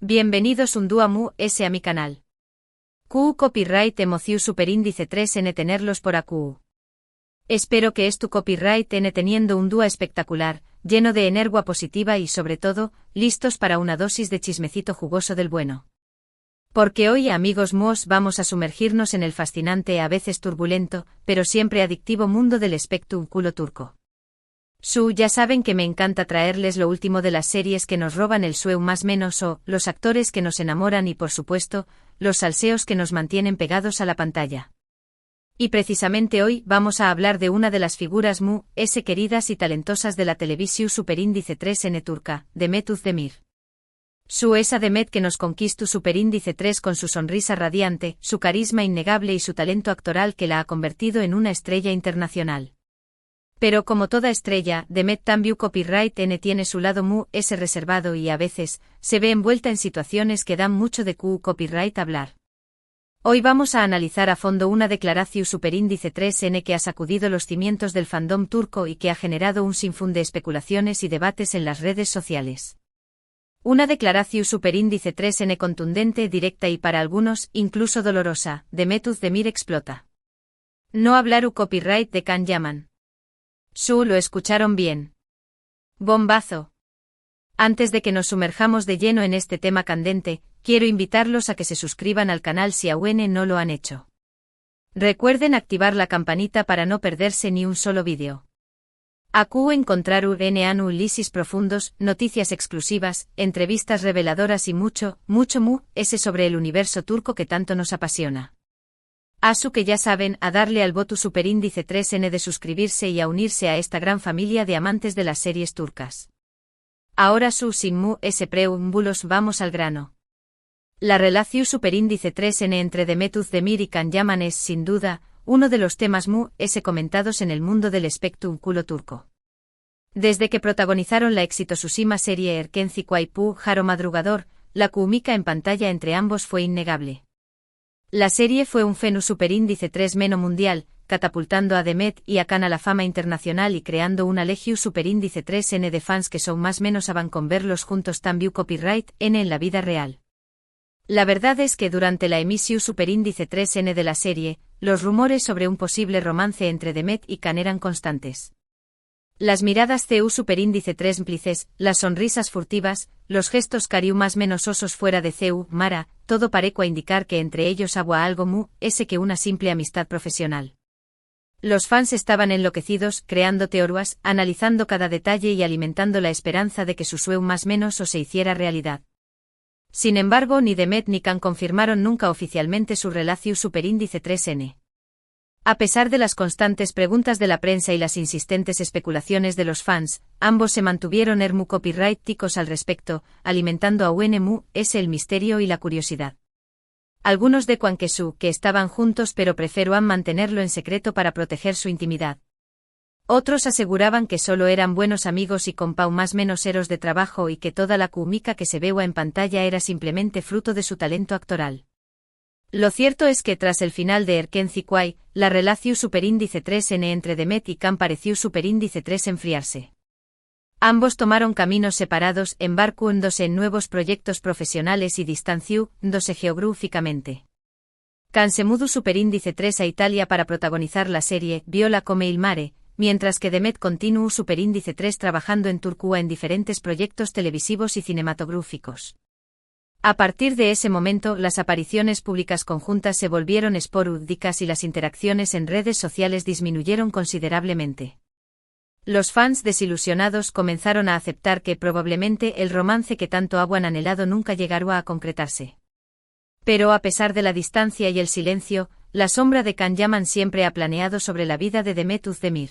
Bienvenidos un día más a mi canal. Q copyright emociu superíndice 3n tenerlos por AQ. Espero que tu copyright n teniendo un día espectacular, lleno de energía positiva y sobre todo, listos para una dosis de chismecito jugoso del bueno. Porque hoy, amigos míos, vamos a sumergirnos en el fascinante, a veces turbulento, pero siempre adictivo mundo del espectáculo turco. Ya saben que me encanta traerles lo último de las series que nos roban el sueño más menos o, los actores que nos enamoran y por supuesto, los salseos que nos mantienen pegados a la pantalla. Y precisamente hoy vamos a hablar de una de las figuras queridas y talentosas de la televisión superíndice 3n turca, Demet Özdemir. Esa Demet que nos conquistó superíndice 3 con su sonrisa radiante, su carisma innegable y su talento actoral que la ha convertido en una estrella internacional. Pero como toda estrella, Demet también copyright n tiene su lado reservado y a veces, se ve envuelta en situaciones que dan mucho de copyright hablar. Hoy vamos a analizar a fondo una declaración superíndice 3n que ha sacudido los cimientos del fandom turco y que ha generado un sinfín de especulaciones y debates en las redes sociales. Una declaración superíndice 3n contundente, directa y para algunos, incluso dolorosa. Demet Özdemir explota. No hablar copyright de Can Yaman. Lo escucharon bien. Bombazo. Antes de que nos sumerjamos de lleno en este tema candente, quiero invitarlos a que se suscriban al canal si aún no lo han hecho. Recuerden activar la campanita para no perderse ni un solo vídeo. Acu encontrar lisis profundos, noticias exclusivas, entrevistas reveladoras y mucho sobre el universo turco que tanto nos apasiona. Asu que ya saben, a darle al voto superíndice 3n de suscribirse y a unirse a esta gran familia de amantes de las series turcas. Ahora sin preámbulos vamos al grano. La relación superíndice 3n entre Demet Özdemir y Can Yaman es, sin duda, uno de los temas comentados en el mundo del espectáculo turco. Desde que protagonizaron la exitosísima serie Erkenci Jaro Madrugador, la química en pantalla entre ambos fue innegable. La serie fue un fenómeno superíndice 3 mundial, catapultando a Demet y a Can a la fama internacional y creando una legión superíndice 3n de fans que son más menos avan con verlos juntos también copyright n en la vida real. La verdad es que durante la emisión superíndice 3n de la serie, los rumores sobre un posible romance entre Demet y Can eran constantes. Las miradas CU superíndice 3 cómplices, las sonrisas furtivas, los gestos cariu más menos osos fuera de CU, Mara, todo parecua indicar que entre ellos había algo que una simple amistad profesional. Los fans estaban enloquecidos, creando teorías, analizando cada detalle y alimentando la esperanza de que su sueño más menos se hiciera realidad. Sin embargo, ni Demet ni Can confirmaron nunca oficialmente su relación superíndice 3n. A pesar de las constantes preguntas de la prensa y las insistentes especulaciones de los fans, ambos se mantuvieron copyrighticos al respecto, alimentando aún el misterio y la curiosidad. Algunos de que estaban juntos pero preferían mantenerlo en secreto para proteger su intimidad. Otros aseguraban que solo eran buenos amigos y compau más menos eros de trabajo y que toda la química que se veía en pantalla era simplemente fruto de su talento actoral. Lo cierto es que tras el final de Erkenci, la relación superíndice 3n entre Demet y Can pareció superíndice 3 enfriarse. Ambos tomaron caminos separados, embarcándose en nuevos proyectos profesionales y distanciándose geográficamente. Can se mudó superíndice 3 a Italia para protagonizar la serie Viola come il mare, mientras que Demet continuó superíndice 3 trabajando en Turquía en diferentes proyectos televisivos y cinematográficos. A partir de ese momento, las apariciones públicas conjuntas se volvieron esporádicas y las interacciones en redes sociales disminuyeron considerablemente. Los fans desilusionados comenzaron a aceptar que probablemente el romance que tanto habían anhelado nunca llegaría a concretarse. Pero a pesar de la distancia y el silencio, la sombra de Can Yaman siempre ha planeado sobre la vida de Demet Özdemir.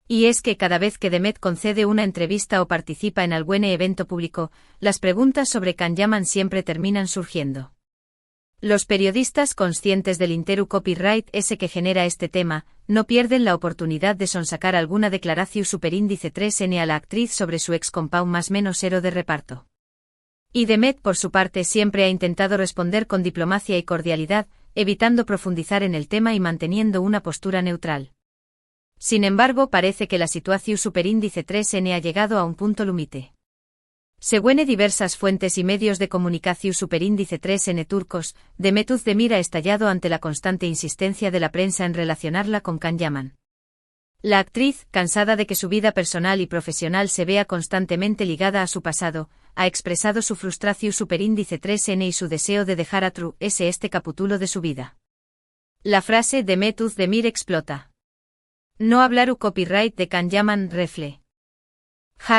Y es que cada vez que Demet concede una entrevista o participa en algún evento público, las preguntas sobre Can Yaman siempre terminan surgiendo. Los periodistas conscientes del copyright que genera este tema, no pierden la oportunidad de sonsacar alguna declaración superíndice 3n a la actriz sobre su ex compau más menos ero de reparto. Y Demet por su parte siempre ha intentado responder con diplomacia y cordialidad, evitando profundizar en el tema y manteniendo una postura neutral. Sin embargo, parece que la situación superíndice 3n ha llegado a un punto límite. Según diversas fuentes y medios de comunicación superíndice 3N turcos, Demet Özdemir ha estallado ante la constante insistencia de la prensa en relacionarla con Can Yaman. La actriz, cansada de que su vida personal y profesional se vea constantemente ligada a su pasado, ha expresado su frustración superíndice 3N y su deseo de dejar a True este capítulo de su vida. La frase Demet Özdemir explota. No hablar copyright de Can Yaman refle.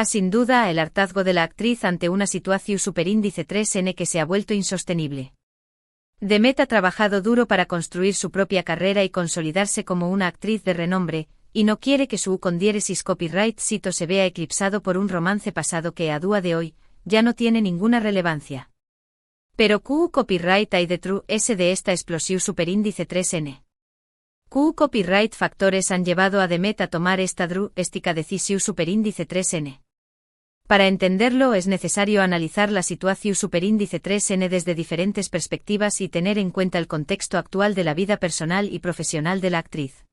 Sin duda el hartazgo de la actriz ante una situación superíndice 3N que se ha vuelto insostenible. Demet ha trabajado duro para construir su propia carrera y consolidarse como una actriz de renombre, y no quiere que su con diéresis copyright sito se vea eclipsado por un romance pasado que a día de hoy ya no tiene ninguna relevancia. Pero copyright hay de True de esta explosión superíndice 3N. Copyright factores han llevado a Demet a tomar esta drástica decisión superíndice 3N. Para entenderlo es necesario analizar la situación superíndice 3N desde diferentes perspectivas y tener en cuenta el contexto actual de la vida personal y profesional de la actriz.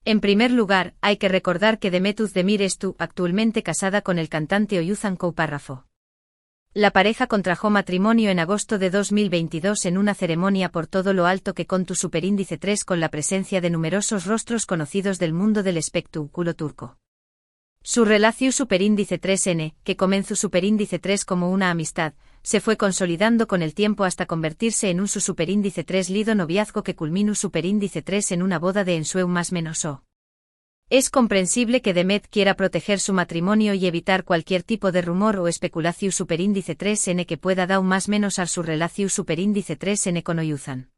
En primer lugar, hay que recordar que Demet Özdemir está actualmente casada con el cantante Oyuzhan Koupárrafo. La pareja contrajo matrimonio en agosto de 2022 en una ceremonia por todo lo alto que contó superíndice 3 con la presencia de numerosos rostros conocidos del mundo del espectáculo turco. Su relación superíndice 3N, que comenzó superíndice 3 como una amistad, se fue consolidando con el tiempo hasta convertirse en un su superíndice 3 lido noviazgo que culminó superíndice 3 en una boda de ensueño más menos o. Es comprensible que Demet quiera proteger su matrimonio y evitar cualquier tipo de rumor o especulación superíndice 3N que pueda dar más menos a su relación superíndice 3N con Oyuzhan.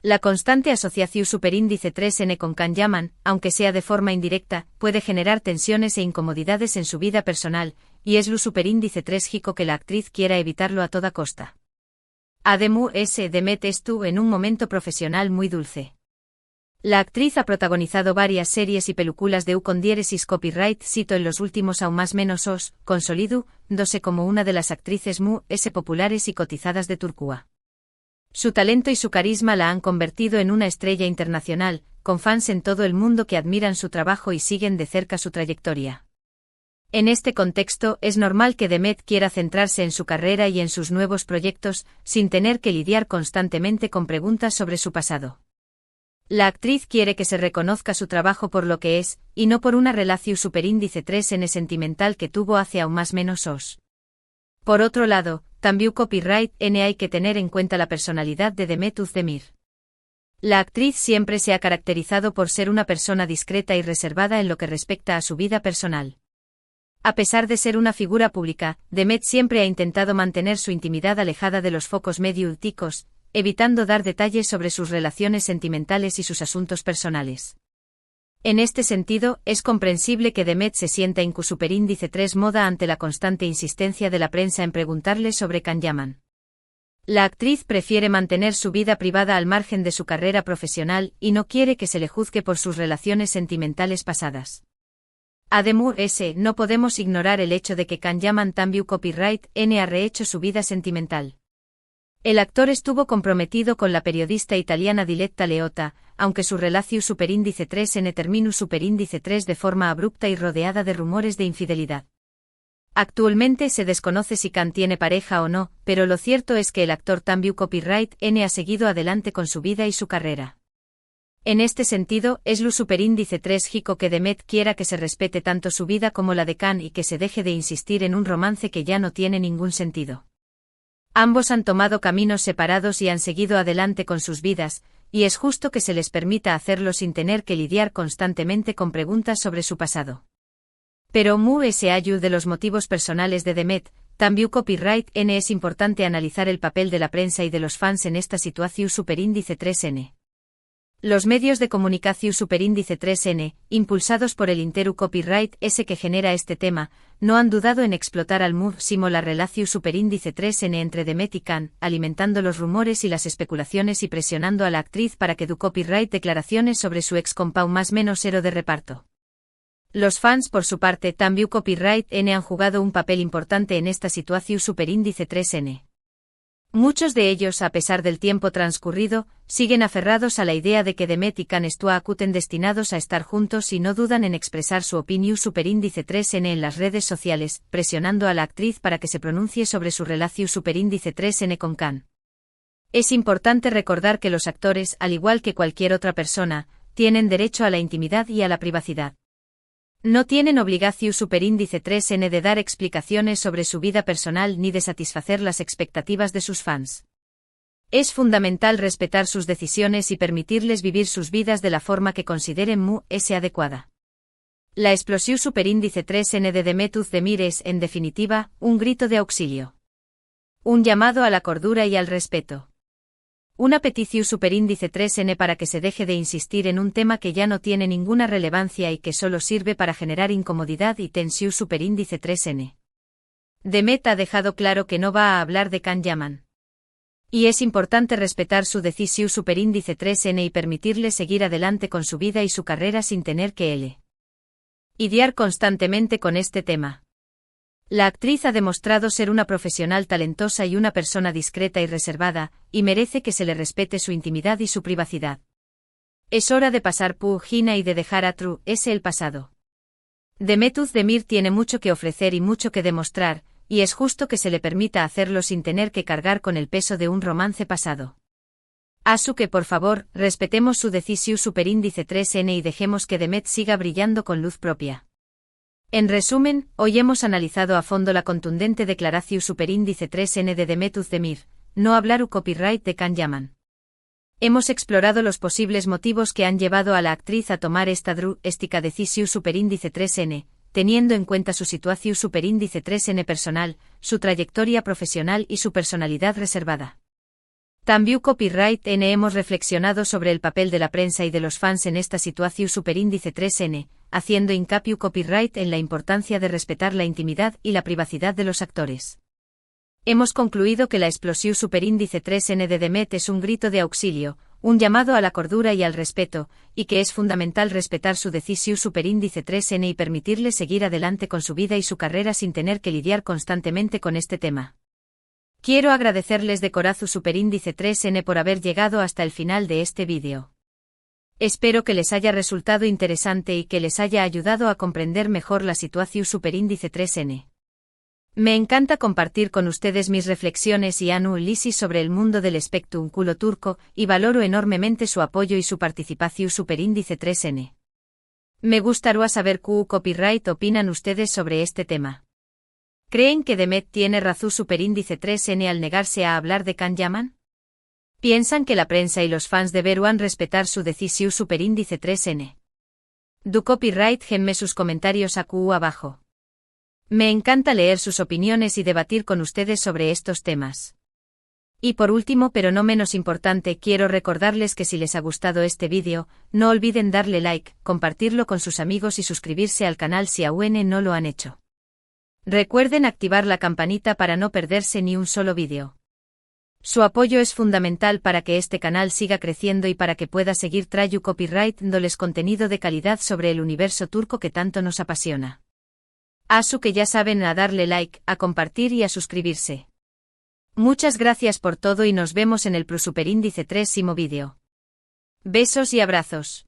La constante asociación superíndice 3N con Can Yaman, aunque sea de forma indirecta, puede generar tensiones e incomodidades en su vida personal, y es lo superíndice 3 jico que la actriz quiera evitarlo a toda costa. Además, Demet estuvo en un momento profesional muy dulce. La actriz ha protagonizado varias series y películas de con diéresis copyright sito en los últimos aún más menos os, consolidándose como una de las actrices populares y cotizadas de Turquía. Su talento y su carisma la han convertido en una estrella internacional, con fans en todo el mundo que admiran su trabajo y siguen de cerca su trayectoria. En este contexto, es normal que Demet quiera centrarse en su carrera y en sus nuevos proyectos, sin tener que lidiar constantemente con preguntas sobre su pasado. La actriz quiere que se reconozca su trabajo por lo que es, y no por una relación superíndice 3N sentimental que tuvo hace aún más menos os. Por otro lado, también copyright N hay que tener en cuenta la personalidad de Demet Özdemir. La actriz siempre se ha caracterizado por ser una persona discreta y reservada en lo que respecta a su vida personal. A pesar de ser una figura pública, Demet siempre ha intentado mantener su intimidad alejada de los focos mediáticos, evitando dar detalles sobre sus relaciones sentimentales y sus asuntos personales. En este sentido, es comprensible que Demet se sienta en superíndice 3 moda ante la constante insistencia de la prensa en preguntarle sobre Can Yaman. La actriz prefiere mantener su vida privada al margen de su carrera profesional y no quiere que se le juzgue por sus relaciones sentimentales pasadas. Además, no podemos ignorar el hecho de que Can Yaman también copyright N ha rehecho su vida sentimental. El actor estuvo comprometido con la periodista italiana Diletta Leotta, aunque su relación superíndice 3N terminó superíndice 3 de forma abrupta y rodeada de rumores de infidelidad. Actualmente se desconoce si Can tiene pareja o no, pero lo cierto es que el actor también copyright N ha seguido adelante con su vida y su carrera. En este sentido, es lo superíndice 3 jico que Demet quiera que se respete tanto su vida como la de Can y que se deje de insistir en un romance que ya no tiene ningún sentido. Ambos han tomado caminos separados y han seguido adelante con sus vidas, y es justo que se les permita hacerlo sin tener que lidiar constantemente con preguntas sobre su pasado. Pero de los motivos personales de Demet, también copyright N es importante analizar el papel de la prensa y de los fans en esta situación superíndice 3N. Los medios de comunicación superíndice 3N, impulsados por el interu copyright S que genera este tema, no han dudado en explotar al máximo la relación superíndice 3N entre Demet y Can, alimentando los rumores y las especulaciones y presionando a la actriz para que du copyright declaraciones sobre su ex compau más menos ero de reparto. Los fans por su parte también copyright N han jugado un papel importante en esta situación superíndice 3N. Muchos de ellos, a pesar del tiempo transcurrido, siguen aferrados a la idea de que Demet y Can estén destinados a estar juntos y no dudan en expresar su opinión superíndice 3N en las redes sociales, presionando a la actriz para que se pronuncie sobre su relación superíndice 3N con Can. Es importante recordar que los actores, al igual que cualquier otra persona, tienen derecho a la intimidad y a la privacidad. No tienen obligación superíndice 3N de dar explicaciones sobre su vida personal ni de satisfacer las expectativas de sus fans. Es fundamental respetar sus decisiones y permitirles vivir sus vidas de la forma que consideren adecuada. La explosión superíndice 3N de Demet Özdemir es, en definitiva, un grito de auxilio. Un llamado a la cordura y al respeto. Una petición superíndice 3N para que se deje de insistir en un tema que ya no tiene ninguna relevancia y que solo sirve para generar incomodidad y tensión superíndice 3N. Demet ha dejado claro que no va a hablar de Can Yaman. Y es importante respetar su decisión superíndice 3N y permitirle seguir adelante con su vida y su carrera sin tener que lidiar constantemente con este tema. La actriz ha demostrado ser una profesional talentosa y una persona discreta y reservada, y merece que se le respete su intimidad y su privacidad. Es hora de pasar página y de dejar atrás el pasado. Demet Özdemir tiene mucho que ofrecer y mucho que demostrar, y es justo que se le permita hacerlo sin tener que cargar con el peso de un romance pasado. Así que por favor, respetemos su decisión superíndice 3N y dejemos que Demet siga brillando con luz propia. En resumen, hoy hemos analizado a fondo la contundente declaración superíndice 3N de Demet Özdemir, no hablar copyright de Can Yaman. Hemos explorado los posibles motivos que han llevado a la actriz a tomar esta drástica decisión superíndice 3N, teniendo en cuenta su situación superíndice 3N personal, su trayectoria profesional y su personalidad reservada. También copyright N hemos reflexionado sobre el papel de la prensa y de los fans en esta situación superíndice 3N, haciendo hincapié copyright en la importancia de respetar la intimidad y la privacidad de los actores. Hemos concluido que la explosión superíndice 3N de Demet es un grito de auxilio, un llamado a la cordura y al respeto, y que es fundamental respetar su decisión superíndice 3N y permitirle seguir adelante con su vida y su carrera sin tener que lidiar constantemente con este tema. Quiero agradecerles de corazón superíndice 3N por haber llegado hasta el final de este vídeo. Espero que les haya resultado interesante y que les haya ayudado a comprender mejor la situación superíndice 3N. Me encanta compartir con ustedes mis reflexiones y análisis sobre el mundo del espectáculo turco y valoro enormemente su apoyo y su participación superíndice 3N. Me gustaría saber qué copyright opinan ustedes sobre este tema. ¿Creen que Demet tiene razón superíndice 3N al negarse a hablar de Can Yaman? ¿Piensan que la prensa y los fans deberán respetar su decisión superíndice 3N? Du copyright genme sus comentarios abajo. Me encanta leer sus opiniones y debatir con ustedes sobre estos temas. Y por último pero no menos importante quiero recordarles que si les ha gustado este vídeo, no olviden darle like, compartirlo con sus amigos y suscribirse al canal si aún no lo han hecho. Recuerden activar la campanita para no perderse ni un solo vídeo. Su apoyo es fundamental para que este canal siga creciendo y para que pueda seguir trayendo copyright dándoles contenido de calidad sobre el universo turco que tanto nos apasiona. Así que ya saben a darle like, a compartir y a suscribirse. Muchas gracias por todo y nos vemos en el superíndice 3º vídeo. Besos y abrazos.